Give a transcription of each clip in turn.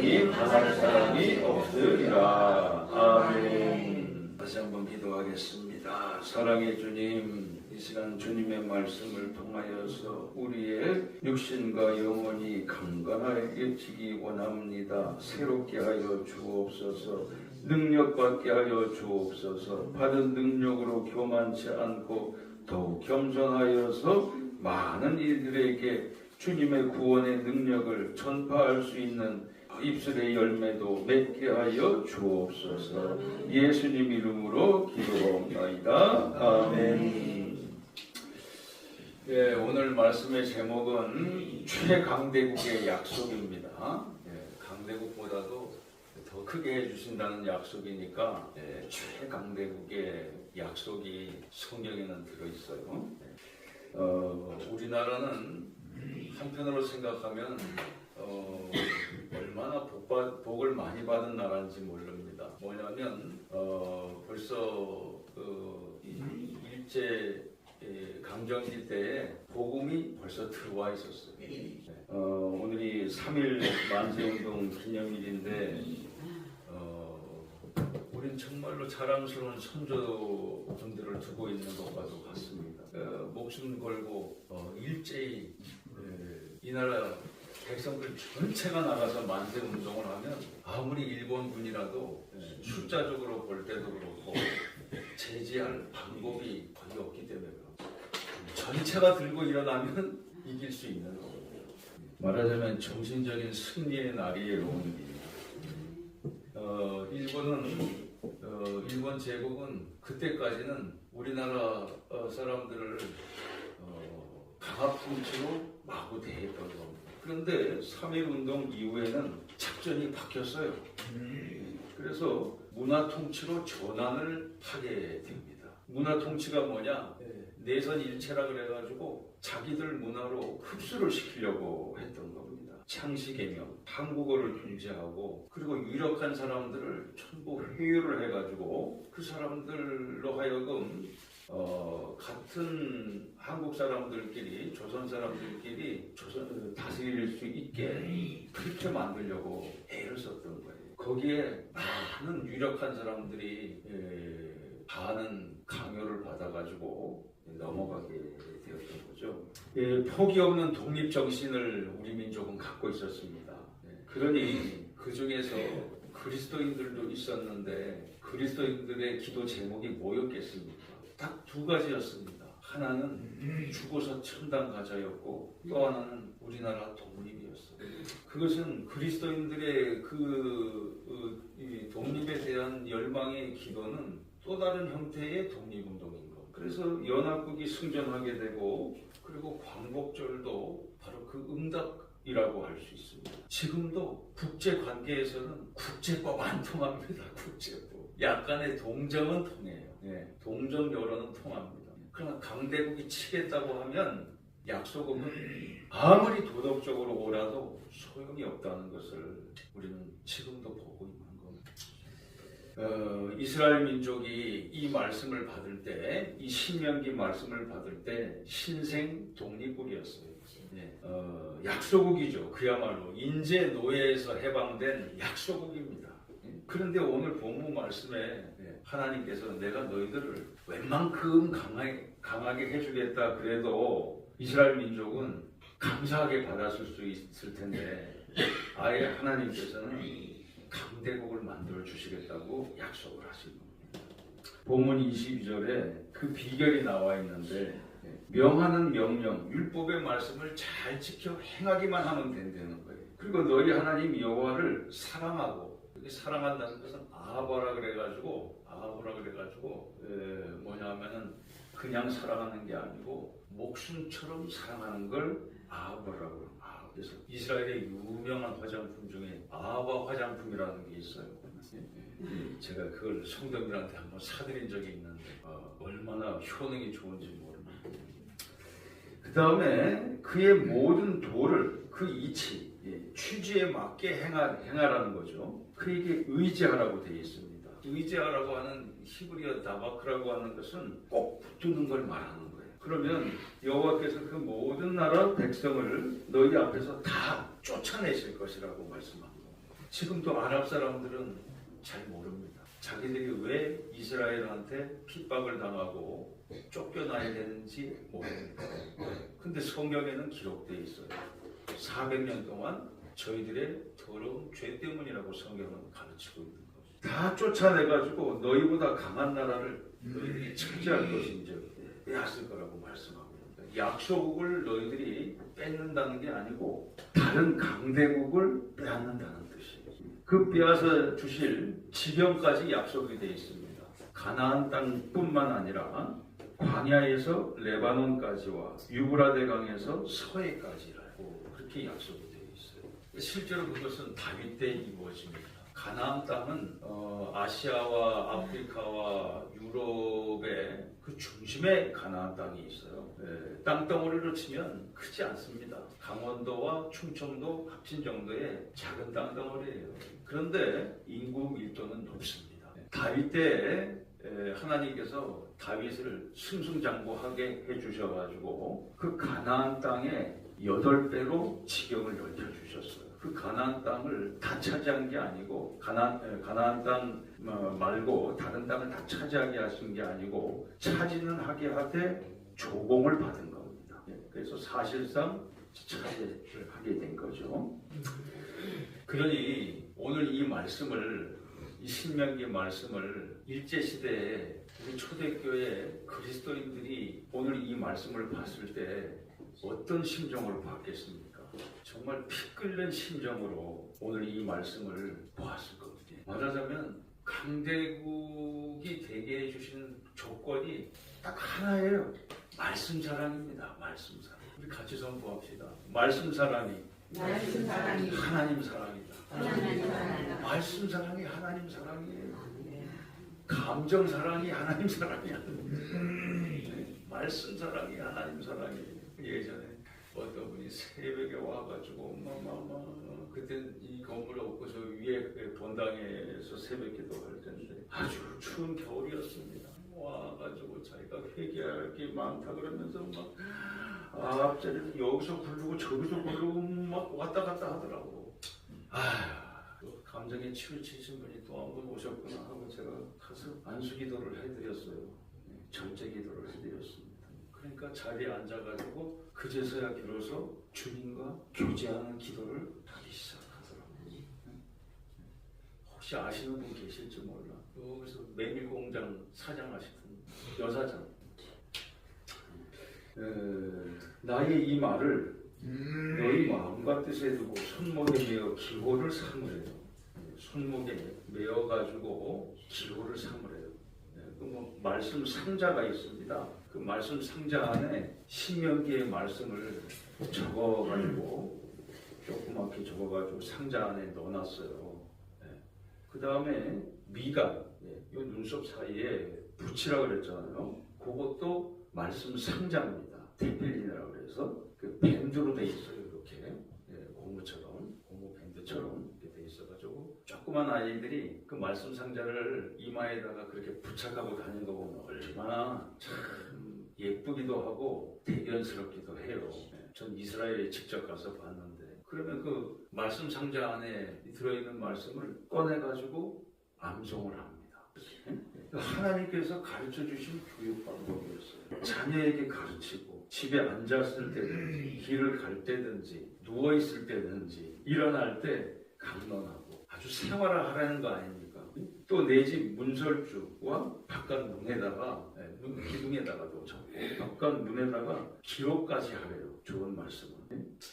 주님 당할 사람이 없으리라. 아멘. 다시 한번 기도하겠습니다. 사랑의 주님, 이 시간 주님의 말씀을 통하여서 우리의 육신과 영혼이 강건하여지기 원합니다. 새롭게 하여 주옵소서. 능력받게 하여 주옵소서. 받은 능력으로 교만치 않고 더욱 겸손하여서 많은 이들에게 주님의 구원의 능력을 전파할 수 있는 입술의 열매도 맺게 하여 주옵소서. 예수님 이름으로 기도하옵나이다. 아멘. 예, 오늘 말씀의 제목은 최강대국의 약속입니다. 예, 강대국보다도 더 크게 해주신다는 약속이니까 최강대국의 약속이 성경에는 들어있어요. 우리나라는 한편으로 생각하면 얼마나 복을 많이 받은 나라인지 모릅니다. 뭐냐면 벌써 일제 강점기 때에 복음이 벌써 들어와 있었어요. 오늘이 3.1 만세운동 기념일인데 우린 정말로 자랑스러운 선조분들을 두고 있는 것과도 같습니다. 목숨 걸고 일제히 이 나라 백성들 전체가 나가서 만세운동을 하면 아무리 일본군이라도 숫자적으로 볼 때도 그렇고 제지할 방법이 거의 없기 때문에 전체가 들고 일어나면 이길 수 있는 거거든요. 말하자면 정신적인 승리의 날이에요. 오늘이. 일본 제국은 그때까지는 우리나라 사람들을 강압 통치로 마구 대했던 겁니다. 그런데 3.1운동 이후에는 작전이 바뀌었어요. 그래서 문화 통치로 전환을 하게 됩니다. 문화 통치가 뭐냐? 내선 일체라 그래가지고 자기들 문화로 흡수를 시키려고 했던 겁니다. 창시개명, 한국어를 중재하고 그리고 유력한 사람들을 전부 회유를 해가지고 그 사람들로 하여금 같은 한국 사람들끼리 조선 사람들끼리 다스릴 수 있게 그렇게 만들려고 애를 썼던 거예요. 거기에 많은 유력한 사람들이 반은 강요를 받아가지고 넘어가게 되었던 거죠. 포기 없는 독립 정신을 우리 민족은 갖고 있었습니다. 그러니 그 중에서 그리스도인들도 있었는데 그리스도인들의 기도 제목이 뭐였겠습니까? 딱 두 가지였습니다. 하나는 죽어서 천당 가자였고 또 하나는 우리나라 독립이었어요. 그것은 그리스도인들의 이 독립에 대한 열망의 기도는 또 다른 형태의 독립운동인 것. 그래서 연합국이 승전하게 되고 그리고 광복절도 바로 그 응답이라고 할 수 있습니다. 지금도 국제관계에서는 국제법 안 통합니다. 국제법. 약간의 동정은 통해요. 동정 여론은 통합니다. 그러나 강대국이 치겠다고 하면 약속은 아무리 도덕적으로 오라도 소용이 없다는 것을 우리는 지금도 보고 있는 겁니다. 이스라엘 민족이 이 말씀을 받을 때, 이 신명기 말씀을 받을 때 신생 독립국이었어요. 약소국이죠. 그야말로 인재 노예에서 해방된 약소국입니다. 그런데 오늘 본문 말씀에 하나님께서 내가 너희들을 웬만큼 강하게 해주겠다 그래도 이스라엘 민족은 감사하게 받았을 수 있을 텐데 아예 하나님께서는 강대국을 만들어 주시겠다고 약속을 하신 겁니다. 본문 22절에 그 비결이 나와 있는데 명하는 명령, 율법의 말씀을 잘 지켜 행하기만 하면 된다는 거예요. 그리고 너희 하나님 여호와를 사랑하고 여기 사랑한다는 것은 아하바라 그래가지고 뭐냐면은 그냥 사랑하는 게 아니고 목숨처럼 사랑하는 걸 아하바라고 합니다. 그래서 이스라엘의 유명한 화장품 중에 아하바 화장품이라는 게 있어요. 제가 그걸 성도님들한테 한번 사드린 적이 있는데 얼마나 효능이 좋은지 모릅니다. 그 다음에 그의 모든 도를 그 이치, 취지에 맞게 행하라는 거죠. 그에게 의지하라고 되어 있습니다. 의지하라고 하는 히브리어 다바크라고 하는 것은 꼭 붙드는 걸 말하는 거예요. 그러면 여호와께서 그 모든 나라 백성을 너희 앞에서 다 쫓아내실 것이라고 말씀합니다. 지금도 아랍 사람들은 잘 모릅니다. 자기들이 왜 이스라엘한테 핍박을 당하고 쫓겨나야 되는지 모릅니다. 근데 성경에는 기록되어 있어요. 400년 동안 저희들의 더러운 죄 때문이라고 성경은 가르치고 있는 거예요. 다 쫓아내가지고 너희보다 강한 나라를 너희들이 차지할 것인지 빼앗을 거라고 말씀합니다. 약소국을 너희들이 뺏는다는 게 아니고 다른 강대국을 빼앗는다는 뜻이에요. 그 빼앗아 주실 지경까지 약속이 되어 있습니다. 가나안 땅뿐만 아니라 광야에서 레바논까지와 유브라데 강에서 서해까지라고 그렇게 약속이 되어 있어요. 실제로 그것은 다윗 때 이루어집니다. 가나안 땅은 아시아와 아프리카와 유럽의 그 중심에 가나안 땅이 있어요. 땅덩어리로 치면 크지 않습니다. 강원도와 충청도 합친 정도의 작은 땅덩어리예요. 그런데 인구 밀도는 높습니다. 다윗 때 하나님께서 다윗을 승승장구하게 해주셔가지고 그 가나안 땅에 8배로 지경을 넓혀주셨어요. 그 가나안 땅을 다 차지한 게 아니고 가나안 땅 말고 다른 땅을 다 차지하게 하신 게 아니고 차지는 하게 하되 조공을 받은 겁니다. 그래서 사실상 차지를 하게 된 거죠. 그러니 오늘 이 말씀을 이 신명기 말씀을 일제시대에 우리 초대교회 그리스도인들이 오늘 이 말씀을 봤을 때 어떤 심정으로 봤겠습니까? 정말 피 끓는 심정으로 오늘 이 말씀을 보았을 겁니다. 말하자면 강대국이 되게 해주시는 조건이 딱 하나예요. 말씀 사랑입니다. 말씀 사랑. 우리 같이 선포합시다. 말씀 사랑이 하나님 사랑이다. 말씀 사랑이 하나님 사랑이에요. 감정 사랑이 하나님 사랑이야. 말씀 사랑이 하나님 사랑이에요. 예전에 어떤 분이 새벽에 와가지고 그때 이 건물 없고 저 위에 본당에서 새벽 기도할 텐데 아주 추운 겨울이었습니다. 와가지고 자기가 회개할 게 많다 그러면서 막 앞자리에서 여기서 부르고 저기서 부르고 막 왔다 갔다 하더라고. 또 감정에 치우치신 분이 또 한 분 오셨구나 하고 제가 가서 안수 기도를 해드렸어요. 절제 기도를 해드렸습니다. 그러니까 자리에 앉아가지고 그제서야 비로소 주님과 교제하는 기도를 하기 시작하더라고요. 혹시 아시는 분 계실지 몰라. 여기서 메밀공장 사장 하시던 여사장. 나의 이 말을 너희 마음과 뜻에 두고 손목에 메어 기호를 삼으래요. 손목에 메어가지고 기호를 삼으래요. 말씀 상자가 있습니다. 그 말씀 상자 안에 신명기의 말씀을 적어가지고 조그맣게 적어가지고 상자 안에 넣어놨어요. 그 다음에 미간, 이 눈썹 사이에 붙이라고 그랬잖아요. 그것도 말씀 상자입니다. 테필린이라고 그래서 그 밴드로 돼 있어요. 이렇게 고무처럼, 고무 밴드처럼 이렇게 돼 있어가지고 조그만 아이들이 그 말씀 상자를 이마에다가 그렇게 부착하고 다니는 거 보면 얼마나 참 예쁘기도 하고 대견스럽기도 해요. 전 이스라엘에 직접 가서 봤는데 그러면 그 말씀 상자 안에 들어있는 말씀을 꺼내가지고 암송을 합니다. 하나님께서 가르쳐 주신 교육 방법이었어요. 자녀에게 가르치고 집에 앉았을 때든지 길을 갈 때든지 누워있을 때든지 일어날 때 강론하고 아주 생활을 하라는 거 아닙니까? 또 내 집 문설주와 바깥 문에다가 기둥에다가도 적고 바깥 문에다가 기록까지 하래요. 좋은 말씀은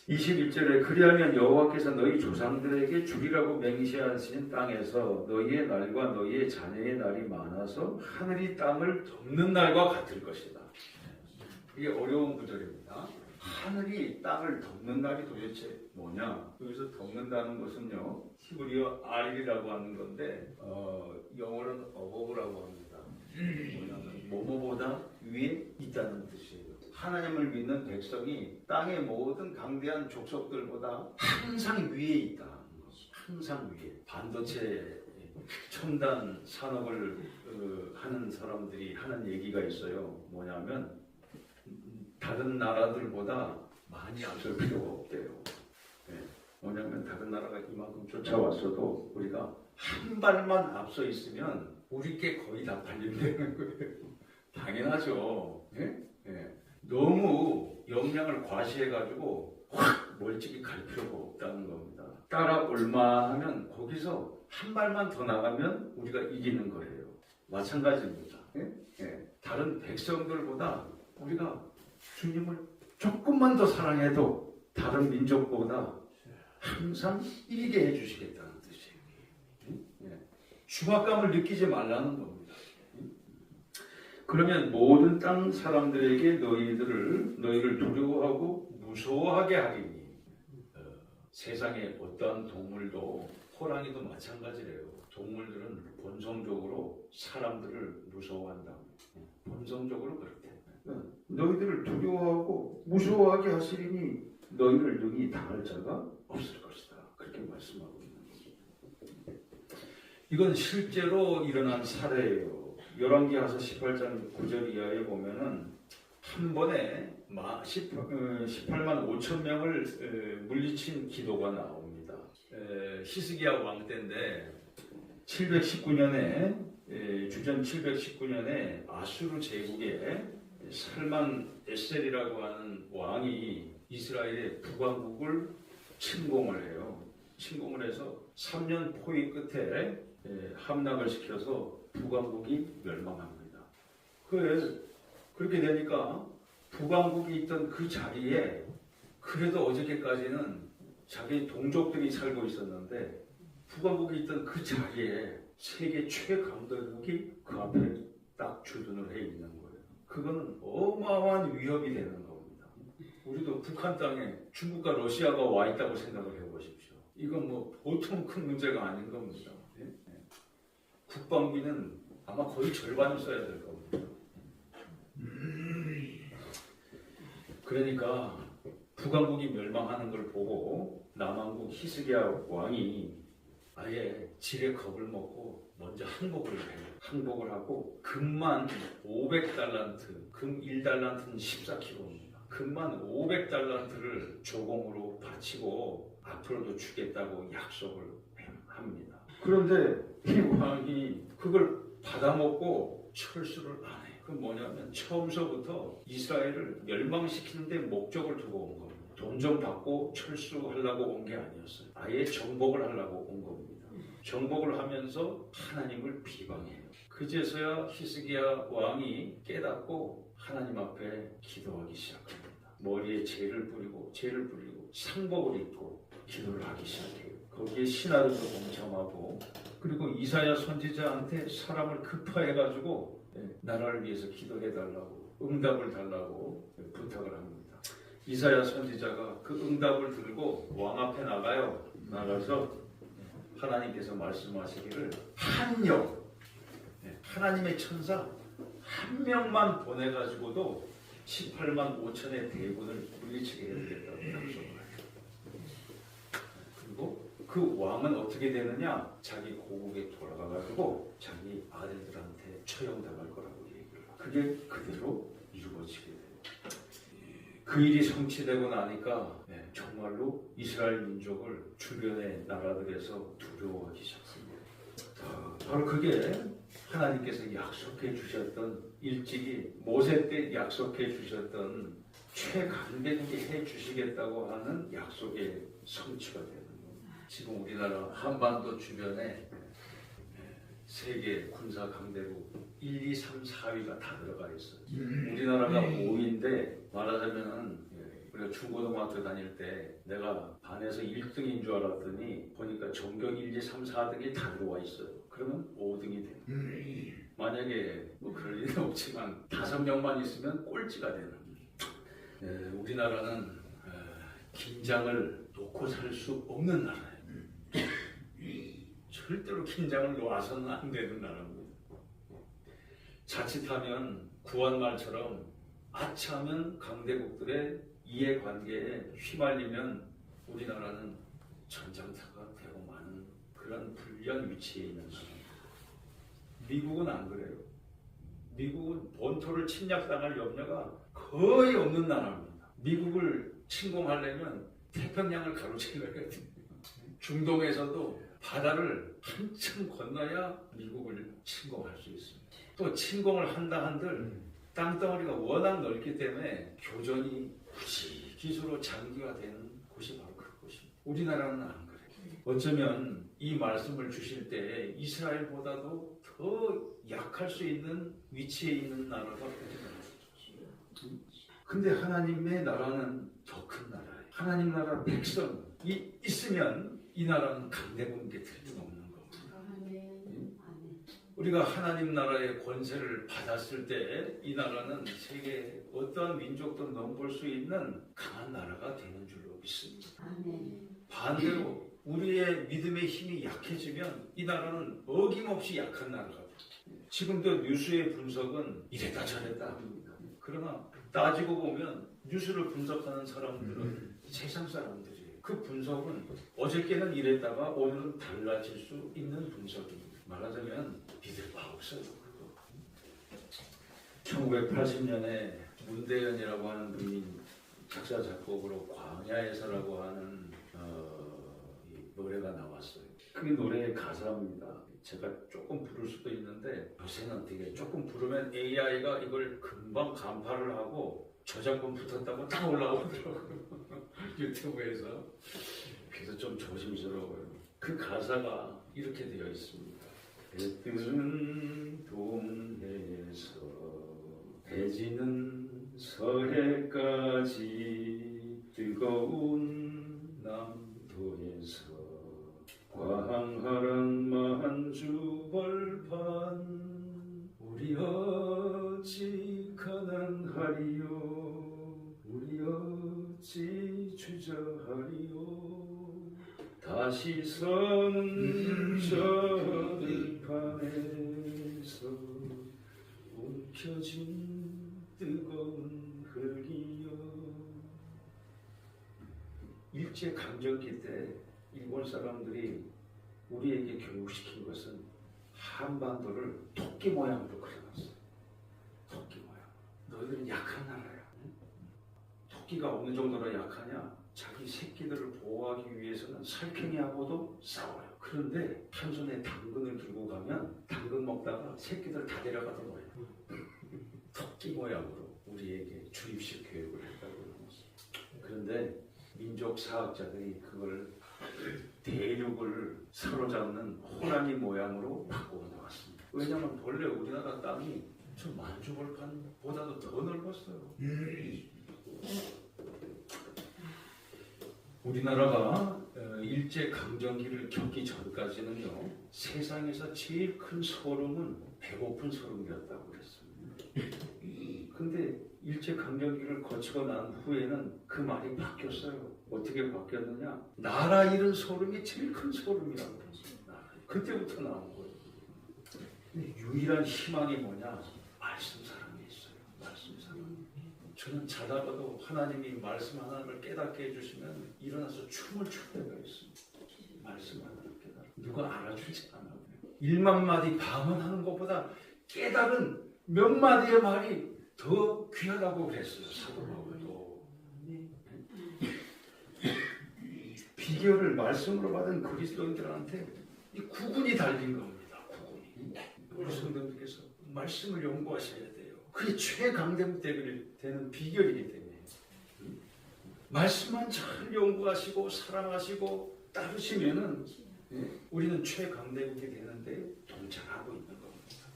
21절에 그리하면 여호와께서 너희 조상들에게 주리라고 맹세하신 땅에서 너희의 날과 너희의 자녀의 날이 많아서 하늘이 땅을 덮는 날과 같을 것이다. 이게 어려운 구절입니다. 하늘이 땅을 덮는 날이 도대체 뭐냐? 여기서 덮는다는 것은요 히브리어 알이라고 하는 건데 영어로는 어버브라고 합니다. 뭐냐면 뭐뭐보다 위에 있다는 뜻이에요. 하나님을 믿는 백성이 땅의 모든 강대한 족속들보다 항상 위에 있다. 항상 위에. 반도체 첨단 산업을 하는 사람들이 하는 얘기가 있어요. 뭐냐면 다른 나라들보다 많이 앞설 필요가 없대요. 뭐냐면 다른 나라가 이만큼 쫓아왔어도 우리가 한 발만 앞서 있으면 우리께 거의 다 발린다는 거예요. 당연하죠. 예? 예. 너무 역량을 과시해가지고 확 멀찍이 갈 필요가 없다는 겁니다. 따라올만 하면 거기서 한 발만 더 나가면 우리가 이기는 거예요. 마찬가지입니다. 예? 예. 다른 백성들보다 우리가 주님을 조금만 더 사랑해도 다른 민족보다 항상 이기게 해주시겠다는 뜻이에요. 예. 중압감을 느끼지 말라는 겁니다. 그러면 모든 땅 사람들에게 너희를 두려워하고 무서워하게 하리니. 세상에 어떠한 동물도 호랑이도 마찬가지래요. 동물들은 본성적으로 사람들을 무서워한다. 본성적으로 그렇대. 너희들을 두려워하고 무서워하게 하시리니 너희를 능히 당할 자가 없을 것이다. 그렇게 말씀하고 있는 겁니다. 이건 실제로 일어난 사례예요. 열왕기하서 18장 9절 이하에 보면은 한 번에 18만 5천 명을 물리친 기도가 나옵니다. 히스기야 왕 때인데 719년에 주전 719년에 아수르 제국에 살만 에셀이라고 하는 왕이 이스라엘의 북왕국을 침공을 해요. 침공을 해서 3년 포위 끝에 함락을 시켜서 북왕국이 멸망합니다. 그렇게 되니까 북왕국이 있던 그 자리에 그래도 어저께까지는 자기 동족들이 살고 있었는데 북왕국이 있던 그 자리에 세계 최강대국이 그 앞에 딱 주둔을 해 있는 거예요. 그거는 어마어마한 위협이 되는 겁니다. 우리도 북한 땅에 중국과 러시아가 와 있다고 생각을 해보십시오. 이건 뭐 보통 큰 문제가 아닌 겁니다. 국방비는 아마 거의 절반을 써야 될 겁니다. 그러니까 북왕국이 멸망하는 걸 보고 남왕국 히스기야 왕이 아예 지레 겁을 먹고 먼저 항복을 해요. 항복을 하고 금만 500달란트, 금 1달란트는 14kg입니다. 금만 500달란트를 조공으로 바치고 앞으로도 주겠다고 약속을 합니다. 그런데 이 왕이 그걸 받아먹고 철수를 안 해요. 그건 뭐냐면 처음서부터 이스라엘을 멸망시키는 데 목적을 두고 온 겁니다. 돈 좀 받고 철수하려고 온 게 아니었어요. 아예 정복을 하려고 온 겁니다. 정복을 하면서 하나님을 비방해요. 그제서야 히스기야 왕이 깨닫고 하나님 앞에 기도하기 시작합니다. 머리에 재를 뿌리고 상복을 입고 기도를 하기 시작해요. 거기에 신하들도 동참하고 그리고 이사야 선지자한테 사람을 급파해가지고 나라를 위해서 기도해달라고 응답을 달라고 부탁을 합니다. 이사야 선지자가 그 응답을 들고 왕 앞에 나가서 하나님께서 말씀하시기를 하나님의 천사 한 명만 보내가지고도 18만 5천의 대군을 물리치게 해주겠다고 약속을 해요. 그리고 그 왕은 어떻게 되느냐? 자기 고국에 돌아가가지고 자기 아들들한테 처형당할 거라고 얘기를 해요. 그게 그대로 이루어지게 돼요. 그 일이 성취되고 나니까 정말로 이스라엘 민족을 주변의 나라들에서 두려워하기 시작합니다. 바로 그게 하나님께서 약속해 주셨던 일찍이 모세 때 약속해 주셨던 최강대국이 해 주시겠다고 하는 약속의 성취가 되는 겁니다. 지금 우리나라 한반도 주변에 세계 군사 강대국 1, 2, 3, 4위가 다 들어가 있어요. 우리나라가 5위인데 말하자면은 우리가 중고등학교 다닐 때 내가 반에서 1등인 줄 알았더니 보니까 전교 1, 2, 3, 4등이 다 들어와 있어요. 그러면 5등이 돼요. 만약에 뭐 그럴 일은 없지만 5명만 있으면 꼴찌가 되는 거예요. 우리나라는 긴장을 놓고 살 수 없는 나라예요. 절대로 긴장을 놓아서는 안 되는 나라입니다. 자칫하면 구한말처럼 아차하면 강대국들의 이해관계에 휘말리면 우리나라는 전장터가 되고 마는 그런 불리한 위치에 있는 나라입니다. 미국은 안 그래요. 미국은 본토를 침략당할 염려가 거의 없는 나라입니다. 미국을 침공하려면 태평양을 가로질러야 돼요. 중동에서도 바다를 한참 건너야 미국을 침공할 수 있습니다. 또 침공을 한다 한들 땅덩어리가 워낙 넓기 때문에 교전이 굳이 기수로 장기화되는 곳이 바로 그곳입니다. 우리나라는 안 그래요. 어쩌면 이 말씀을 주실 때 이스라엘보다도 더 약할 수 있는 위치에 있는 나라가 우리나라죠. 근데 하나님의 나라는 더 큰 나라예요. 하나님 나라 백성이 있으면 이 나라는 강대국인 게 틀림없는 겁니다. 우리가 하나님 나라의 권세를 받았을 때 이 나라는 세계 어떠한 민족도 넘볼 수 있는 강한 나라가 되는 줄로 믿습니다. 반대로 우리의 믿음의 힘이 약해지면 이 나라는 어김없이 약한 나라가 됩니다. 지금도 뉴스의 분석은 이랬다 저랬다 합니다. 그러나 따지고 보면 뉴스를 분석하는 사람들은 세상 사람들이에요. 그 분석은 어저께는 이랬다가 오늘은 달라질 수 있는 분석입니다. 말하자면 믿을 바 없어요. 1980년에 문대현이라고 하는 분이 작사 작곡으로 광야에서라고 하는 이 노래가 나왔어요. 그 노래의 가사입니다. 제가 조금 부를 수도 있는데 요새는 되게 조금 부르면 AI가 이걸 금방 간파를 하고 저작권 붙었다고 딱 올라오더라고요. 유튜브에서. 그래서 좀 조심스러워요. 그 가사가 이렇게 되어 있습니다. 해뜨는 동해에서 해지는 서해까지 뜨거운 남도에서 광활한 만주벌판 우리 어찌 가난하리요 우리 어찌 주저하리요 다시 서는 저 들판에서 움켜진 뜨거운 흙이여. 일제강점기 때 일본 사람들이 우리에게 교육시킨 것은 한반도를 토끼 모양으로 그려놨어요. 토끼 모양. 너희들은 약한 나라야. 응? 토끼가 어느 정도로 약하냐? 자기 새끼들을 보호하기 위해서는 살쾡이하고도 싸워요. 그런데 한 손에 당근을 들고 가면 당근 먹다가 새끼들 다 데려가더라고요. 토끼 모양으로 우리에게 주입식 교육을 했다고 그러었어요. 그런데 민족 사학자들이 그걸 대륙을 사로잡는 호랑이 모양으로 바꾸어 나왔습니다. 왜냐하면 본래 우리나라 땅이 저 만주벌판보다도 더 넓었어요. 우리나라가 일제강점기를 겪기 전까지는요, 세상에서 제일 큰 소름은 배고픈 소름이었다고 그랬습니다. 근데 일제강점기를 거치고 난 후에는 그 말이 바뀌었어요. 어떻게 바뀌었느냐? 나라 잃은 소름이 제일 큰 소름이라고 그랬습니다. 그때부터 나온 거예요. 근데 유일한 희망이 뭐냐? 말씀 사랑이 있어요. 말씀 사랑. 저는 자다가도 하나님이 말씀 하나를 깨닫게 해주시면 일어나서 춤을 출 때가 있습니다. 말씀 하나를 깨달아. 누가 알아주지 않아요. 1만 마디 방언하는 것보다 깨달은 몇 마디의 말이 더 귀하다고 그랬어요. 사도 바울도. 비결을 말씀으로 받은 그리스도인들한테 이 구분이 달린 겁니다. 구분이. 우리 성도님께서 말씀을 연구하셔야 돼요. 그게 최강대국 되는 비결이기 때문에. 말씀만 잘 연구하시고 사랑하시고 따르시면은 우리는 최강대국이 되는데 동참하고 있는 겁니다.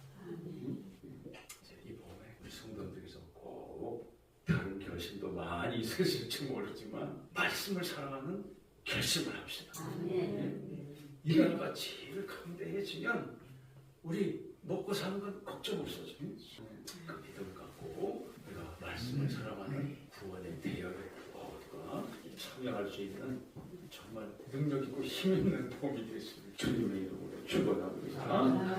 이 봄에 우리 성도님들께서 꼭 다른 결심도 많이 있으실지 모르지만 말씀을 사랑하는 결심을 합시다. 이 나라가 제일 강대해지면 우리 먹고 사는 건 걱정 없어져요. 그 믿음 갖고 우리가 말씀을 사랑하는 구원의 대열에 모두가 참여할 수 있는 정말 능력 있고 힘 있는 봄이 되겠습니다. 주님의 이름으로 축원합니다.